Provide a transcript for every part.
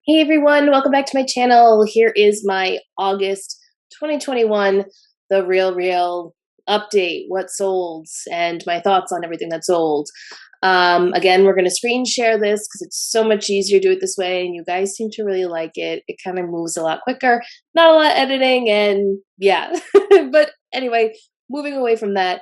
Hey everyone, welcome back to my channel. Here is my August 2021 The Real update, what sold, and my thoughts on everything that sold. Again, we're going to screen share this because it's so much easier to do it this way, and you guys seem to really like it. It kind of moves a lot quicker, not a lot of editing, and yeah. But anyway, moving away from that,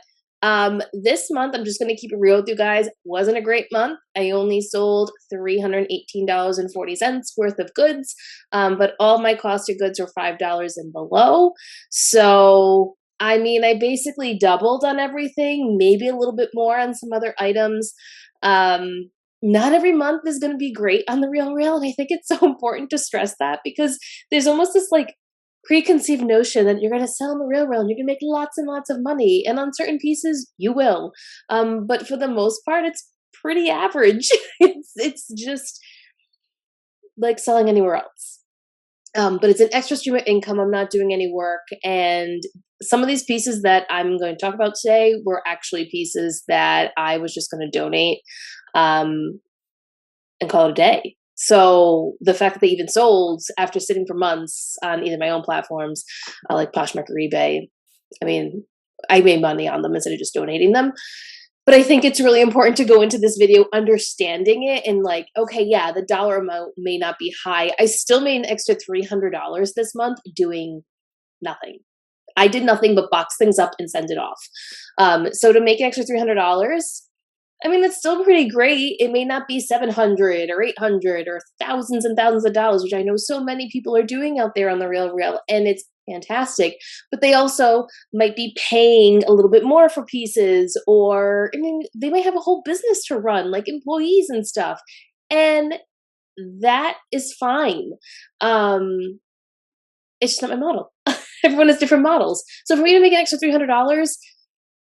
this month, I'm just going to keep it real with you guys. Wasn't a great month. I only sold $318.40 worth of goods, but all my cost of goods were $5 and below. So, I mean, I basically doubled on everything, maybe a little bit more on some other items. Not every month is going to be great on the Real, and I think it's so important to stress that because there's almost this like preconceived notion that you're going to sell on the Real and you're going to make lots and lots of money, and on certain pieces you will, but for the most part it's pretty average. It's just like selling anywhere else, but it's an extra stream of income. I'm not doing any work, and some of these pieces that I'm going to talk about today were actually pieces that I was just going to donate and call it a day. So the fact that they even sold after sitting for months on either my own platforms, like Poshmark or eBay, I mean, I made money on them instead of just donating them. But I think it's really important to go into this video understanding it and like, okay, yeah, the dollar amount may not be high. I still made an extra $300 this month doing nothing. I did nothing but box things up and send it off. So to make an extra $300, I mean, that's still pretty great. It may not be 700 or 800 or thousands and thousands of dollars, which I know so many people are doing out there on the Real, and it's fantastic. But they also might be paying a little bit more for pieces, or I mean, they might have a whole business to run, like employees and stuff. And that is fine. It's just not my model. Everyone has different models. So for me to make an extra $300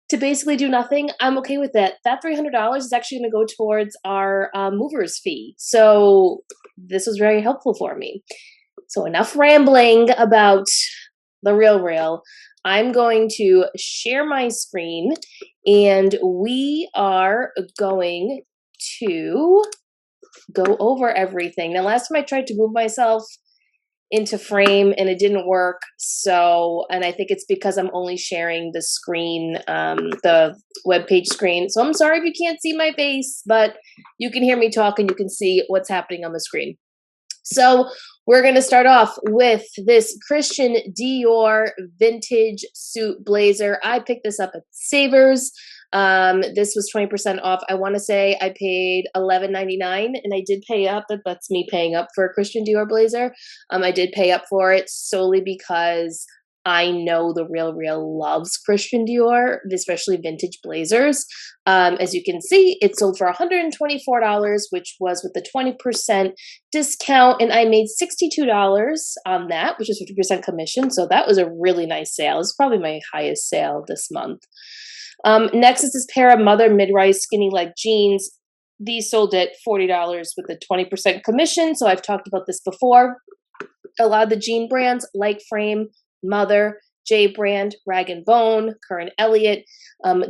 to basically do nothing, I'm okay with that. That $300 is actually going to go towards our movers fee. So this was very helpful for me. So enough rambling about the Real. I'm going to share my screen, and we are going to go over everything. Now, last time I tried to move myself into frame and it didn't work, so, and I think it's because I'm only sharing the screen, the webpage screen, so I'm sorry if you can't see my face, but you can hear me talk and you can see what's happening on the screen. So we're going to start off with this Christian Dior vintage suit blazer. I picked this up at Savers. This was 20% off. I want to say I paid $11.99, and I did pay up. That's me paying up for a Christian Dior blazer. I did pay up for it solely because I know the Real loves Christian Dior, especially vintage blazers. As you can see, it sold for $124, which was with the 20% discount, and I made $62 on that, which is 50% commission. So that was a really nice sale. It's probably my highest sale this month. Next is this pair of Mother mid-rise skinny leg jeans. These sold at $40 with a 20% commission. So I've talked about this before. A lot of the jean brands, like Frame, Mother, J Brand, Rag & Bone, Curran Elliott,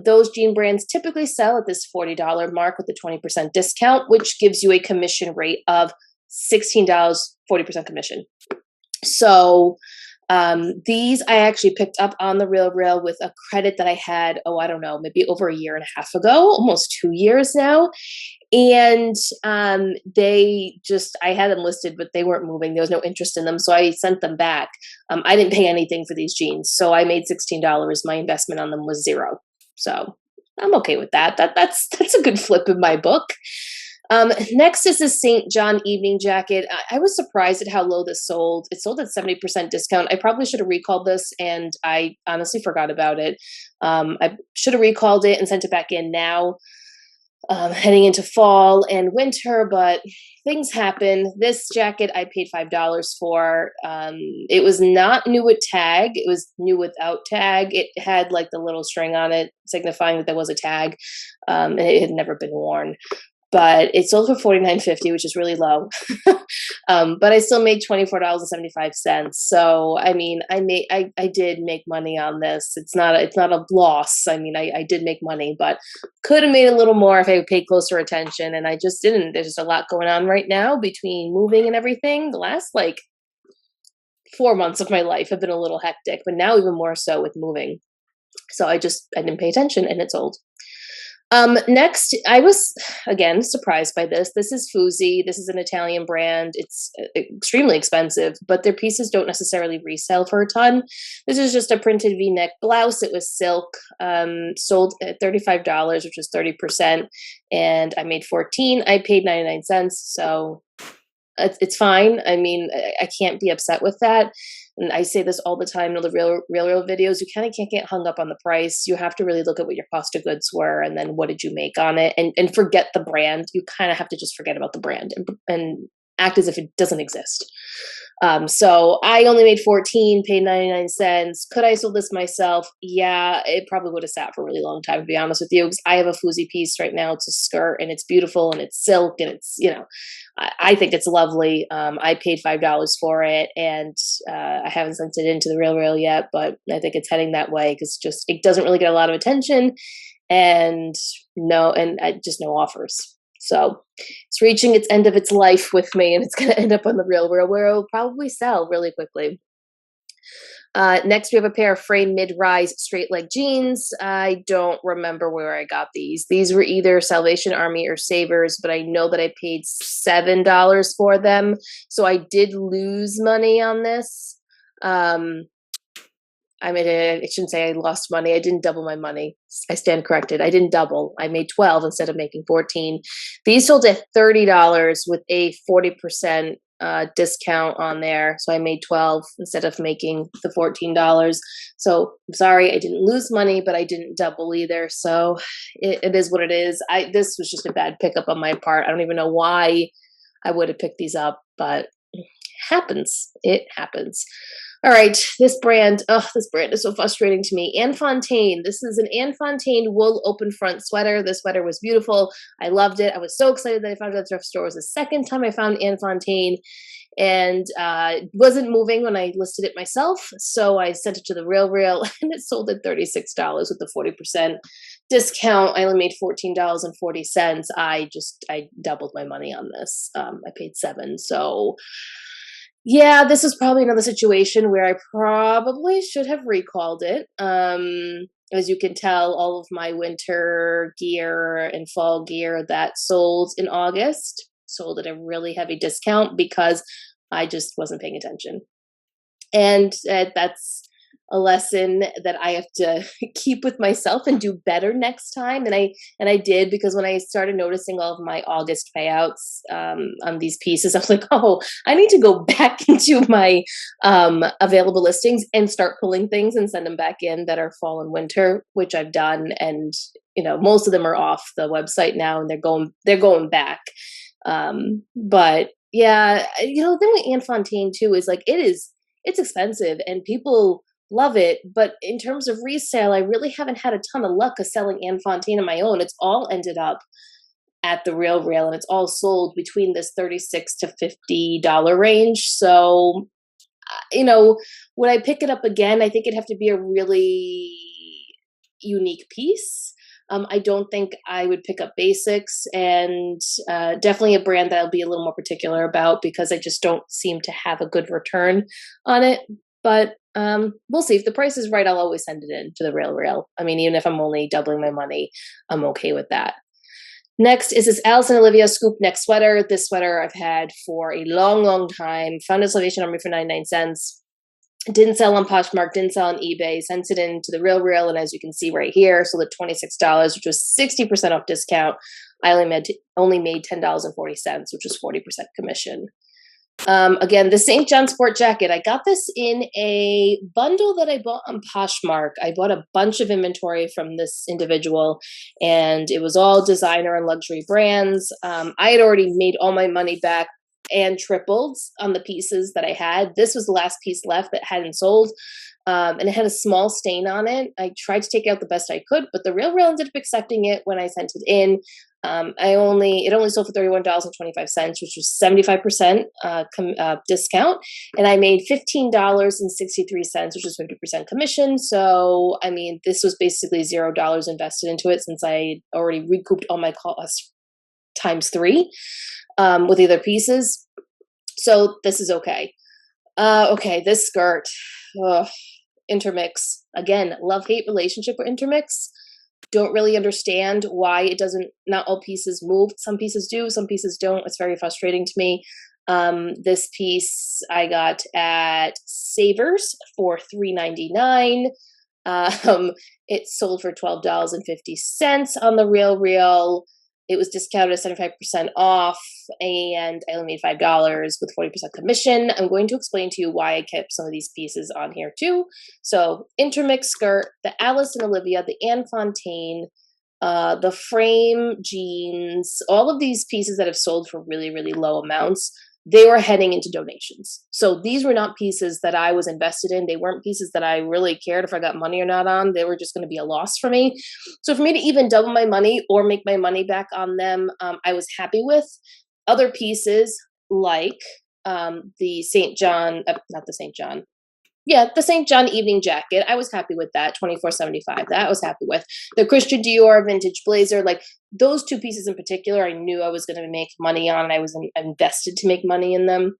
those jean brands typically sell at this $40 mark with a 20% discount, which gives you a commission rate of $16, 40% commission. So these I actually picked up on the Real with a credit that I had, I don't know, maybe over a year and a half ago, almost 2 years now. And I had them listed, but they weren't moving. There was no interest in them. So I sent them back. I didn't pay anything for these jeans. So I made $16. My investment on them was $0. So I'm okay with that. That's a good flip in my book. Next is the St. John evening jacket. I was surprised at how low this sold. It sold at 70% discount. I probably should have recalled this, and I honestly forgot about it. I should have recalled it and sent it back in now, heading into fall and winter, but things happen. This jacket I paid $5 for. It was not new with tag. It was new without tag. It had like the little string on it signifying that there was a tag, and it had never been worn. but it sold for $49.50, which is really low. But I still made $24.75. So I mean, I did make money on this. It's not a loss. I mean, I did make money, but could have made a little more if I paid closer attention. And I just didn't. There's just a lot going on right now between moving and everything. The last like 4 months of my life have been a little hectic, but now even more so with moving. So I didn't pay attention and it sold. Next, I was again surprised by this. This is Fuzi. This is an Italian brand. It's extremely expensive, but their pieces don't necessarily resell for a ton. This is just a printed V-neck blouse. It was silk, sold at $35, which was 30%, and I made 14. I paid 99 cents, so it's fine. I mean, I can't be upset with that. And I say this all the time in the real videos. You kind of can't get hung up on the price. You have to really look at what your cost of goods were, and then what did you make on it, and forget the brand. You kind of have to just forget about the brand and act as if it doesn't exist. So I only made 14, paid 99 cents. Could I sold this myself? Yeah, it probably would have sat for a really long time, to be honest with you, because I have a Fuzi piece right now. It's a skirt and it's beautiful and it's silk and it's, I think it's lovely. I paid $5 for it, and I haven't sent it into the real yet, but I think it's heading that way because it doesn't really get a lot of attention, and no offers. So it's reaching its end of its life with me, and it's going to end up on the real where it'll probably sell really quickly. Next, we have a pair of frayed mid-rise straight leg jeans. I don't remember where I got these. These were either Salvation Army or Savers, but I know that I paid $7 for them. So I did lose money on this. I shouldn't say I lost money. I didn't double my money. I stand corrected. I didn't double. I made 12 instead of making 14. These sold at $30 with a 40% discount on there. So I made 12 instead of making the $14. So I'm sorry, I didn't lose money, but I didn't double either. So it is what it is. This was just a bad pickup on my part. I don't even know why I would have picked these up, but it happens. It happens. All right, this brand is so frustrating to me. Anne Fontaine. This is an Anne Fontaine wool open front sweater. This sweater was beautiful. I loved it. I was so excited that I found it at the thrift store. It was the second time I found Anne Fontaine, and wasn't moving when I listed it myself. So I sent it to the real, and it sold at $36 with the 40% discount. I only made $14.40. I doubled my money on this. I paid $7. So yeah, this is probably another situation where I probably should have recalled it. As you can tell, all of my winter gear and fall gear that sold in August sold at a really heavy discount because I just wasn't paying attention. And that's a lesson that I have to keep with myself and do better next time. And I did, because when I started noticing all of my August payouts on these pieces, I was like, oh, I need to go back into my available listings and start pulling things and send them back in that are fall and winter, which I've done. And most of them are off the website now, and they're going back. But yeah, the thing with Anne Fontaine too is like it's expensive and people love it, but in terms of resale, I really haven't had a ton of luck of selling Anne Fontaine on my own. It's all ended up at the real, and it's all sold between this $36 to $50 range. So, would I pick it up again? I think it'd have to be a really unique piece. I don't think I would pick up basics, and definitely a brand that I'll be a little more particular about because I just don't seem to have a good return on it. But we'll see. If the price is right, I'll always send it in to the real. I mean, even if I'm only doubling my money, I'm okay with that. Next is this Alice and Olivia scoop neck sweater. This sweater I've had for a long, long time. Found a Salvation Army for 99 cents. Didn't sell on Poshmark, didn't sell on eBay, sent it into the real, and as you can see right here, sold at $26, which was 60% off discount. I only made $10.40, which was 40% commission. Again, the St. John Sport jacket. I got this in a bundle that I bought on Poshmark. I bought a bunch of inventory from this individual, and it was all designer and luxury brands. I had already made all my money back and tripled on the pieces that I had. This was the last piece left that hadn't sold. And it had a small stain on it. I tried to take it out the best I could, but the Real ended up accepting it when I sent it in. It only sold for $31.25, which was 75% discount, and I made $15.63, which was 50% commission. So, I mean, this was basically $0 invested into it since I already recouped all my costs times 3 with the other pieces. So this is okay. Okay, this skirt, intermix. Again, love-hate relationship with intermix. Don't really understand why it doesn't, not all pieces move. Some pieces do, some pieces don't. It's very frustrating to me. This piece I got at Savers for $3.99. It sold for $12.50 on the Real. It was discounted at 75% off, and I only made $5 with 40% commission. I'm going to explain to you why I kept some of these pieces on here too. So, intermix skirt, the Alice and Olivia, the Anne Fontaine, the frame jeans, all of these pieces that have sold for really, really low amounts, they were heading into donations. So these were not pieces that I was invested in. They weren't pieces that I really cared if I got money or not on. They were just going to be a loss for me. So for me to even double my money or make my money back on them, I was happy with. Other pieces like the St. John, the St. John evening jacket. I was happy with that, $24.75. That I was happy with. The Christian Dior vintage blazer, like those 2 pieces in particular, I knew I was going to make money on, and I was invested to make money in them.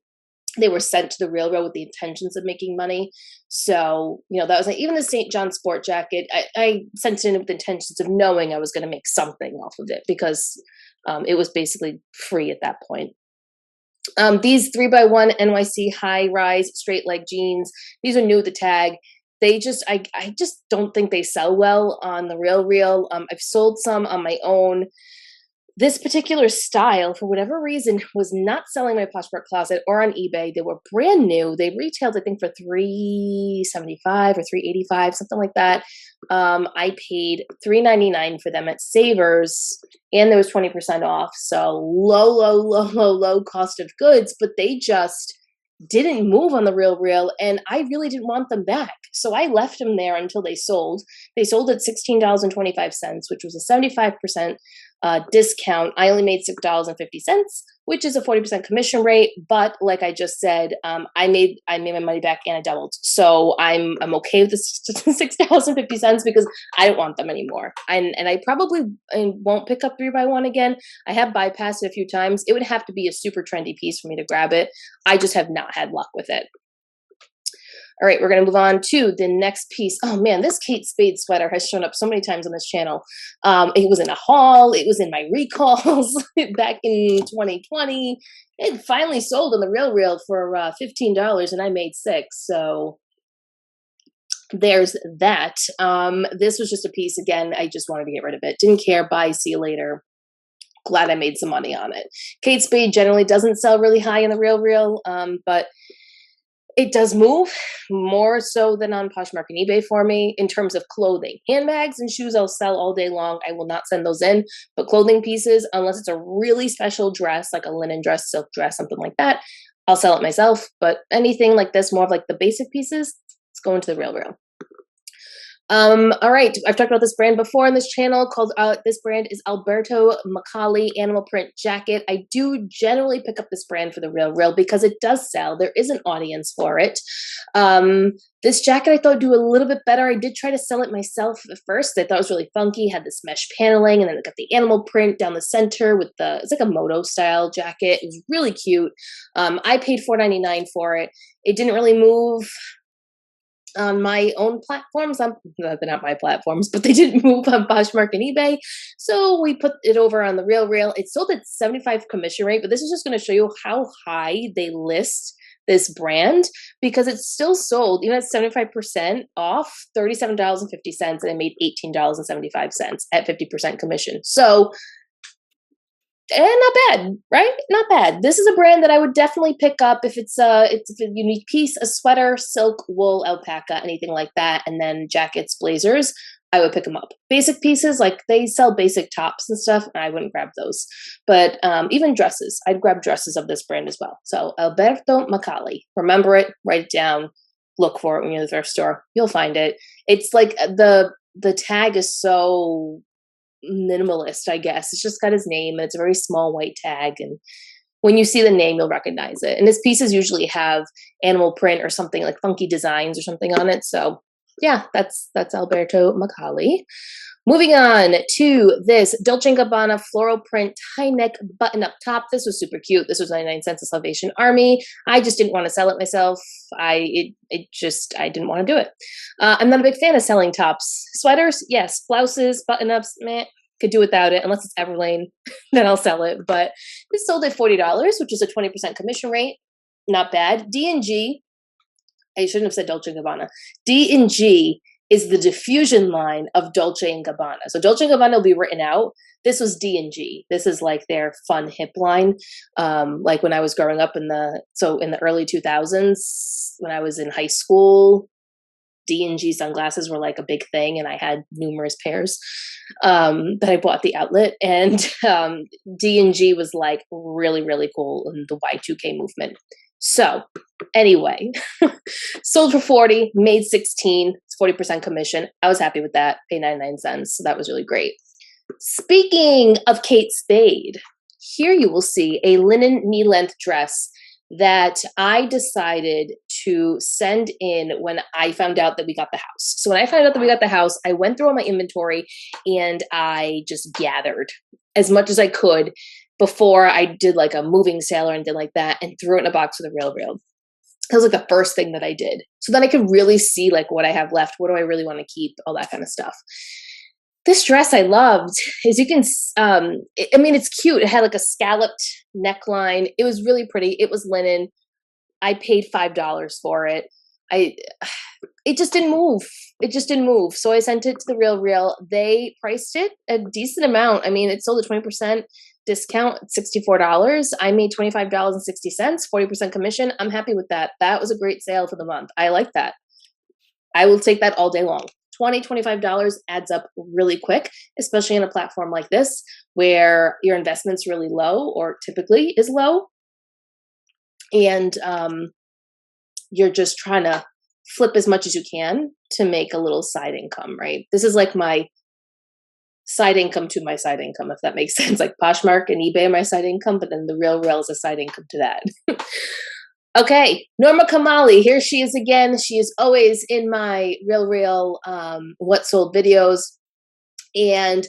They were sent to the Real with the intentions of making money. So, that was like, even the St. John sport jacket, I sent it in with the intentions of knowing I was going to make something off of it because it was basically free at that point. These 3x1 NYC high rise straight leg jeans, these are new with the tag. They just, I just don't think they sell well on the Real. I've sold some on my own. This particular style, for whatever reason, was not selling my Poshmark closet or on eBay. They were brand new. They retailed, I think, for $375 or $385, something like that. I paid $3.99 for them at Savers, and there was 20% off. So low cost of goods, but they just didn't move on the Real, and I really didn't want them back. So I left them there until they sold. They sold at $16.25, which was a 75% discount. I only made $6.50, which is a 40% commission rate. But like I just said, I made my money back and I doubled. So I'm okay with the $6.50 because I don't want them anymore. And I probably won't pick up 3x1 again. I have bypassed it a few times. It would have to be a super trendy piece for me to grab it. I just have not had luck with it. All right, we're going to move on to the next piece. Oh man, this Kate Spade sweater has shown up so many times on this channel. It was in a haul. It was in my recalls back in 2020. It finally sold on the Real for $15, and I made $6. So there's that. This was just a piece. Again, I just wanted to get rid of it. Didn't care. Bye. See you later. Glad I made some money on it. Kate Spade generally doesn't sell really high in the Real, but it does move more so than on Poshmark and eBay for me in terms of clothing. Handbags and shoes I'll sell all day long. I will not send those in. But clothing pieces, unless it's a really special dress, like a linen dress, silk dress, something like that, I'll sell it myself. But anything like this, more of like the basic pieces, it's going to the Real. All right, I've talked about this brand before on this channel called, this brand is Alberto Macali Animal Print Jacket. I do generally pick up this brand for the Real because it does sell. There is an audience for it. This jacket I thought would do a little bit better. I did try to sell it myself at first. I thought it was really funky, had this mesh paneling, and then it got the animal print down the center with it's like a moto style jacket. It was really cute. I paid $4.99 for it. It didn't really move on my own platforms. They're not my platforms, but they didn't move on Poshmark and eBay. So we put it over on the Real. It sold at 75 commission rate, but this is just going to show you how high they list this brand because it's still sold, even at 75% off, $37.50, and I made $18.75 at 50% commission. So, and not bad, right? Not bad. This is a brand that I would definitely pick up if it's a unique piece, a sweater, silk, wool, alpaca, anything like that. And then jackets, blazers, I would pick them up. Basic pieces, like they sell basic tops and stuff, and I wouldn't grab those. But even dresses, I'd grab dresses of this brand as well. So Alberto Macali, remember it, write it down. look for it when you're in the thrift store. You'll find it. It's like the tag is so minimalist, I guess. It's just got his name, and it's a very small white tag, and when you see the name, you'll recognize it. And his pieces usually have animal print or something like funky designs or something on it. So yeah, that's Alberto Macali. Moving on to this Dolce & Gabbana floral print high neck button up top. This was super cute. This was 99 cents at Salvation Army. I just didn't want to sell it myself. I didn't want to do it. I'm not a big fan of selling tops. Sweaters, yes. Blouses, button ups, meh. Could do without it unless it's Everlane, then I'll sell it. But this sold at $40, which is a 20% commission rate. Not bad. D&G, I shouldn't have said Dolce & Gabbana. D&G is the diffusion line of Dolce & Gabbana. So Dolce & Gabbana will be written out. This was D&G. This is like their fun hip line. Like when I was growing up in the early 2000s, when I was in high school, D&G sunglasses were like a big thing, and I had numerous pairs that I bought at the outlet. And D&G was like really, really cool in the Y2K movement. So anyway, sold for 40, made 16, it's 40% commission. I was happy with that, paid 99 cents. So that was really great. Speaking of Kate Spade, here you will see a linen knee-length dress that I decided to send in when I found out that we got the house. So when I found out that we got the house, I went through all my inventory and I just gathered as much as I could before I did like a moving sale or anything like that, and threw it in a box with a real. That was like the first thing that I did. So then I could really see like what I have left. What do I really want to keep? All that kind of stuff. This dress I loved. As you can, it's cute. It had like a scalloped neckline. It was really pretty. It was linen. I paid $5 for it. It just didn't move. It just didn't move. So I sent it to the Real. They priced it a decent amount. I mean, it sold at 20% discount, $64. I made $25.60, 40% commission. I'm happy with that. That was a great sale for the month. I like that. I will take that all day long. $20, $25 adds up really quick, especially on a platform like this where your investment's really low, or typically is low. And you're just trying to flip as much as you can to make a little side income, right? This is like my side income to my side income, if that makes sense. Like Poshmark and eBay are my side income, but then the Real is a side income to that. Okay, Norma Kamali, here she is again. She is always in my Real What Sold videos. And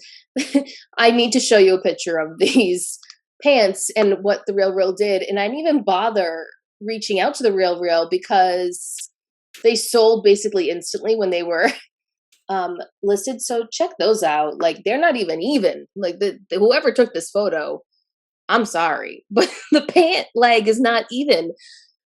I need to show you a picture of these pants and what the Real did. And I didn't even bother reaching out to the Real because they sold basically instantly when they were listed. So check those out. Like, they're not even. Like, whoever took this photo, I'm sorry, but the pant leg is not even.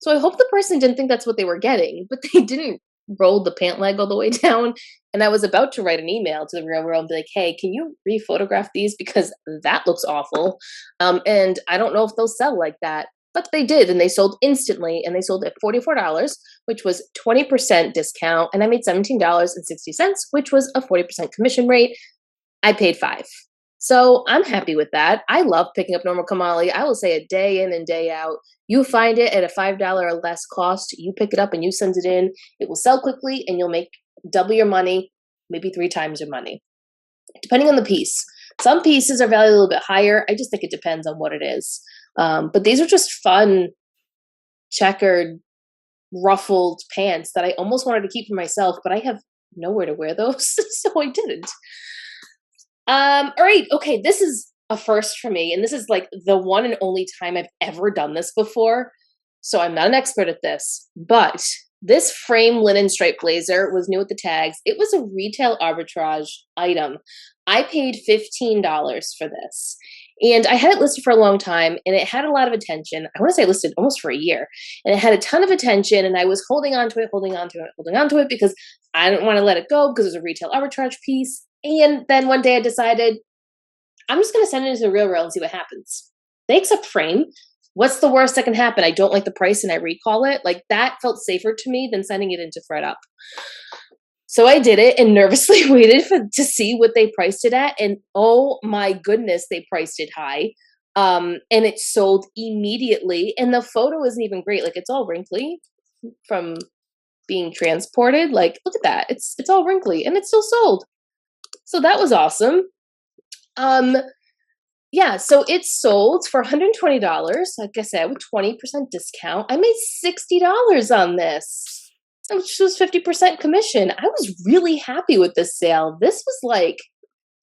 So I hope the person didn't think that's what they were getting, but they didn't roll the pant leg all the way down. And I was about to write an email to the Real and be like, hey, can you re-photograph these? Because that looks awful. And I don't know if they'll sell like that. But they did, and they sold instantly, and they sold at $44, which was 20% discount, and I made $17.60, which was a 40% commission rate. I paid $5. So I'm happy with that. I love picking up Norma Kamali. I will say it day in and day out. You find it at a $5 or less cost, you pick it up and you send it in. It will sell quickly, and you'll make double your money, maybe 3 times your money, depending on the piece. Some pieces are valued a little bit higher. I just think it depends on what it is. But these are just fun, checkered, ruffled pants that I almost wanted to keep for myself, but I have nowhere to wear those, so I didn't. All right, okay, this is a first for me, and this is like the one and only time I've ever done this before, so I'm not an expert at this, but this frame linen striped blazer was new with the tags. It was a retail arbitrage item. I paid $15 for this. And I had it listed for a long time, and it had a lot of attention. I want to say I listed almost for a year, and it had a ton of attention, and I was holding on to it because I didn't want to let it go because it was a retail arbitrage piece. And then one day I decided I'm just going to send it to the Real and see what happens. They accept frame. What's the worst that can happen? I don't like the price and I recall it. Like, that felt safer to me than sending it into ThredUp. So I did it and nervously waited to see what they priced it at. And oh my goodness, they priced it high. And it sold immediately. And the photo isn't even great. Like, it's all wrinkly from being transported. Like, look at that. It's all wrinkly and it's still sold. So that was awesome. Yeah, so it's sold for $120. Like I said, with 20% discount. I made $60 on this, which was 50% commission. I was really happy with this sale. This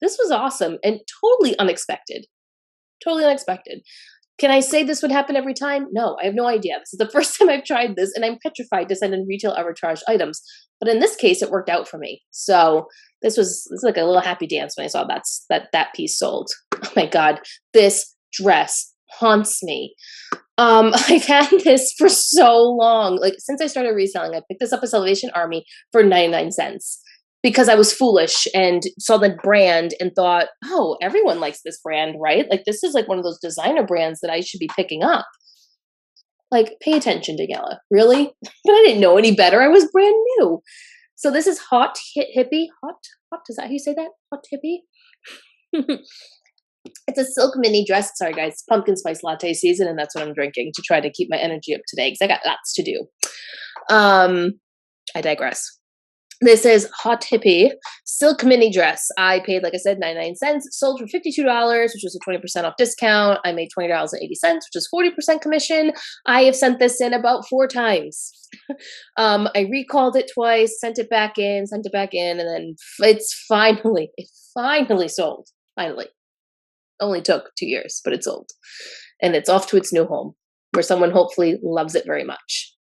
was awesome and totally unexpected. Totally unexpected. Can I say this would happen every time? No, I have no idea. This is the first time I've tried this, and I'm petrified to send in retail arbitrage items. But in this case, it worked out for me. So this was like a little happy dance when I saw that piece sold. Oh my God, this dress haunts me. I've had this for so long. Like, since I started reselling, I picked this up at Salvation Army for 99 cents. Because I was foolish and saw the brand and thought, oh, everyone likes this brand, right? Like, this is like one of those designer brands that I should be picking up. Like, pay attention, Daniela. Really? But I didn't know any better. I was brand new. So this is Hot Hippie. Hot? Is that how you say that? Hot Hippie? It's a silk mini dress. Sorry, guys. It's pumpkin spice latte season, and that's what I'm drinking to try to keep my energy up today because I got lots to do. I digress. This is Hot Hippie silk mini dress. I paid, like I said, 99 cents. Sold for $52, which was a 20% off discount. I made $20.80, which is 40% commission. I have sent this in about 4 times. I recalled it twice, sent it back in, and then it finally sold. Finally. Only took 2 years, but it sold. And it's off to its new home, where someone hopefully loves it very much.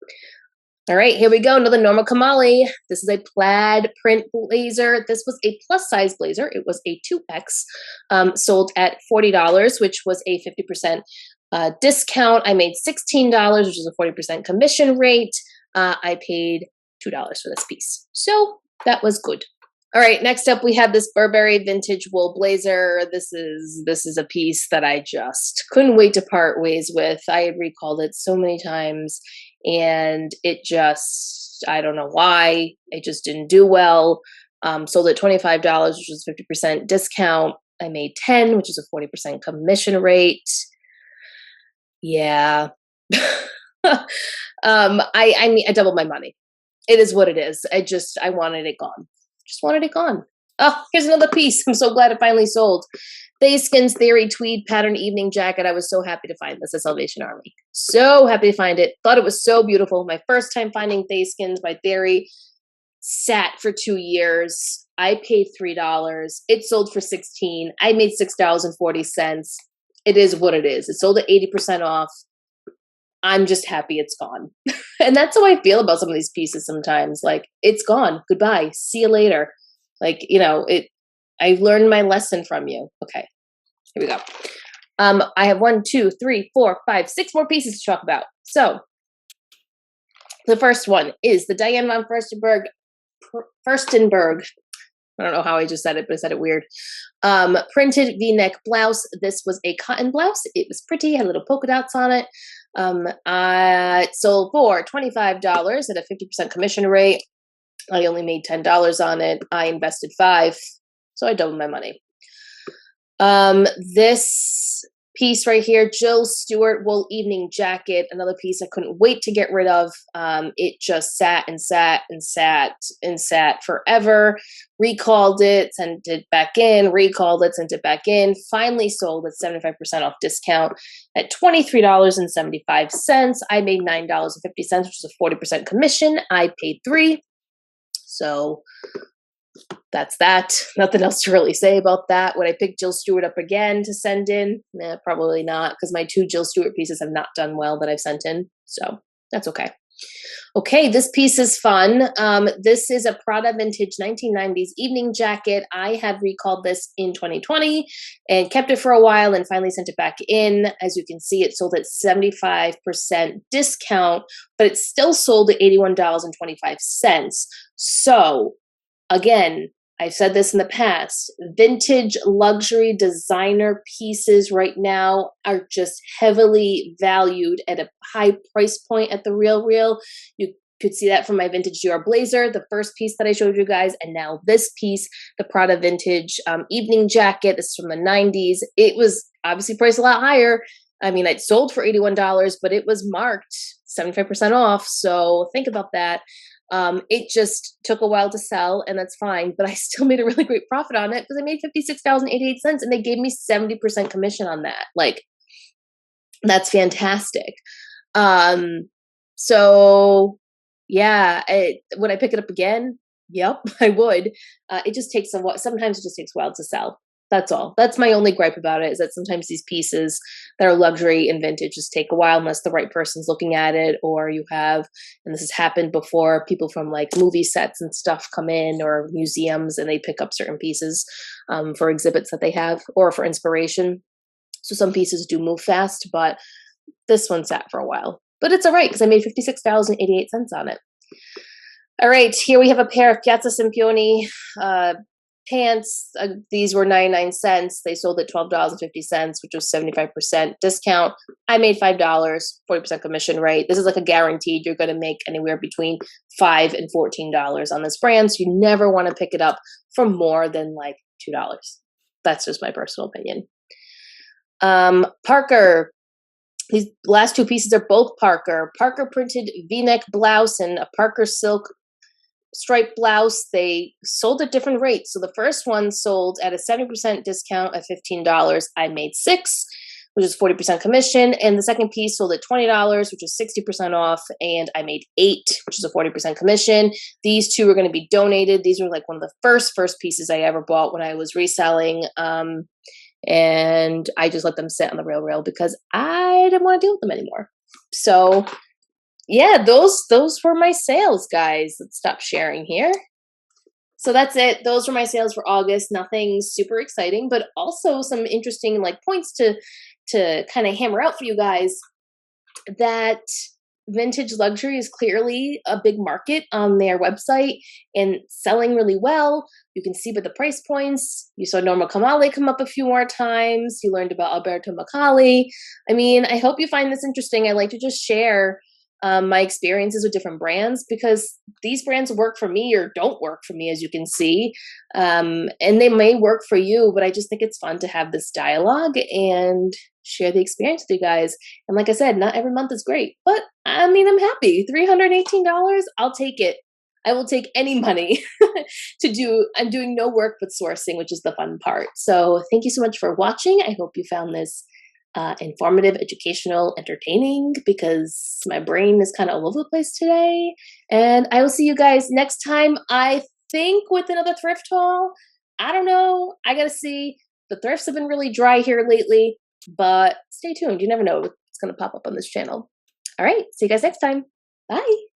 All right, here we go. Another Norma Kamali. This is a plaid print blazer. This was a plus size blazer. It was a 2X, sold at $40, which was a 50% discount. I made $16, which is a 40% commission rate. I paid $2 for this piece. So that was good. All right, next up we have this Burberry vintage wool blazer. This is a piece that I just couldn't wait to part ways with. I had recalled it so many times, and it just, I don't know why, it just didn't do well. Sold at $25, which was 50% discount. I made $10, which is a 40% commission rate. Yeah. I doubled my money. It is what it is. I wanted it gone. Just wanted it gone. Oh, here's another piece. I'm so glad it finally sold. Thayskins Theory Tweed Pattern Evening Jacket. I was so happy to find this at Salvation Army. So happy to find it. Thought it was so beautiful. My first time finding Thayskins by Theory. Sat for 2 years. I paid $3. It sold for $16. I made $6.40. It is what it is. It sold at 80% off. I'm just happy it's gone. And that's how I feel about some of these pieces sometimes. Like, it's gone. Goodbye. See you later. Like, I've learned my lesson from you. Okay, here we go. I have 1, 2, 3, 4, 5, 6 more pieces to talk about. So the first one is the Diane von Furstenberg. I don't know how I just said it, but I said it weird. Printed V-neck blouse. This was a cotton blouse. It was pretty, had little polka dots on it. I sold for $25 at a 50% commission rate. I only made $10 on it. I invested $5, so I doubled my money. This piece right here, Jill Stewart wool evening jacket, another piece I couldn't wait to get rid of. It just sat forever. Recalled it, sent it back in, recalled it, sent it back in. Finally sold at 75% off discount at $23.75. I made $9.50, which was a 40% commission. I paid $3. So that's that. Nothing else to really say about that. Would I pick Jill Stewart up again to send in? Nah, probably not, because my 2 Jill Stewart pieces have not done well that I've sent in. So that's okay. Okay, this piece is fun. This is a Prada vintage 1990s evening jacket. I had recalled this in 2020 and kept it for a while and finally sent it back in. As you can see, it sold at 75% discount, but it still sold at $81.25. So again, I've said this in the past, vintage luxury designer pieces right now are just heavily valued at a high price point at the Real. You could see that from my vintage Dior blazer, the first piece that I showed you guys, and now this piece, the Prada vintage evening jacket. This is from the 90s. It was obviously priced a lot higher. I mean, it sold for $81, but it was marked 75% off. So think about that. It just took a while to sell, and that's fine, but I still made a really great profit on it because I made $56.88 and they gave me 70% commission on that. Like, that's fantastic. So yeah, would I pick it up again? Yep, I would. It just takes a while. Sometimes it just takes a while to sell. That's all. That's my only gripe about it, is that sometimes these pieces that are luxury and vintage just take a while unless the right person's looking at it, or you have, and this has happened before, people from like movie sets and stuff come in, or museums, and they pick up certain pieces for exhibits that they have or for inspiration. So some pieces do move fast, but this one sat for a while. But it's all right because I made $56.88 on it. All right, here we have a pair of Piazza Sempioni pants. These were 99 cents. They sold at $12.50, which was 75% discount. I made $5, 40% commission rate. This is like a guaranteed. You're going to make anywhere between $5 and $14 on this brand. So you never want to pick it up for more than like $2. That's just my personal opinion. Parker. These last two pieces are both Parker. Parker printed V-neck blouse and a Parker silk striped blouse. They sold at different rates. So the first one sold at a 70% discount at $15. I made $6, which is 40% commission. And the second piece sold at $20, which is 60% off. And I made $8, which is a 40% commission. These two were going to be donated. These were like one of the first pieces I ever bought when I was reselling. And I just let them sit on the rail because I didn't want to deal with them anymore. So yeah, those were my sales, guys. Let's stop sharing here. So that's it. Those were my sales for August. Nothing super exciting, but also some interesting like points to kind of hammer out for you guys. That vintage luxury is clearly a big market on their website and selling really well. You can see by the price points. You saw Norma Kamali come up a few more times. You learned about Alberto Macali. I mean, I hope you find this interesting. I like to just share my experiences with different brands because these brands work for me or don't work for me, as you can see. And they may work for you, but I just think it's fun to have this dialogue and share the experience with you guys. And like I said, not every month is great, but I mean, I'm happy. $318, I'll take it. I will take any money I'm doing no work but sourcing, which is the fun part. So thank you so much for watching. I hope you found this informative, educational, entertaining, because my brain is kind of all over the place today. And I will see you guys next time, I think, with another thrift haul. I don't know. I got to see. The thrifts have been really dry here lately, but stay tuned. You never know what's going to pop up on this channel. All right. See you guys next time. Bye.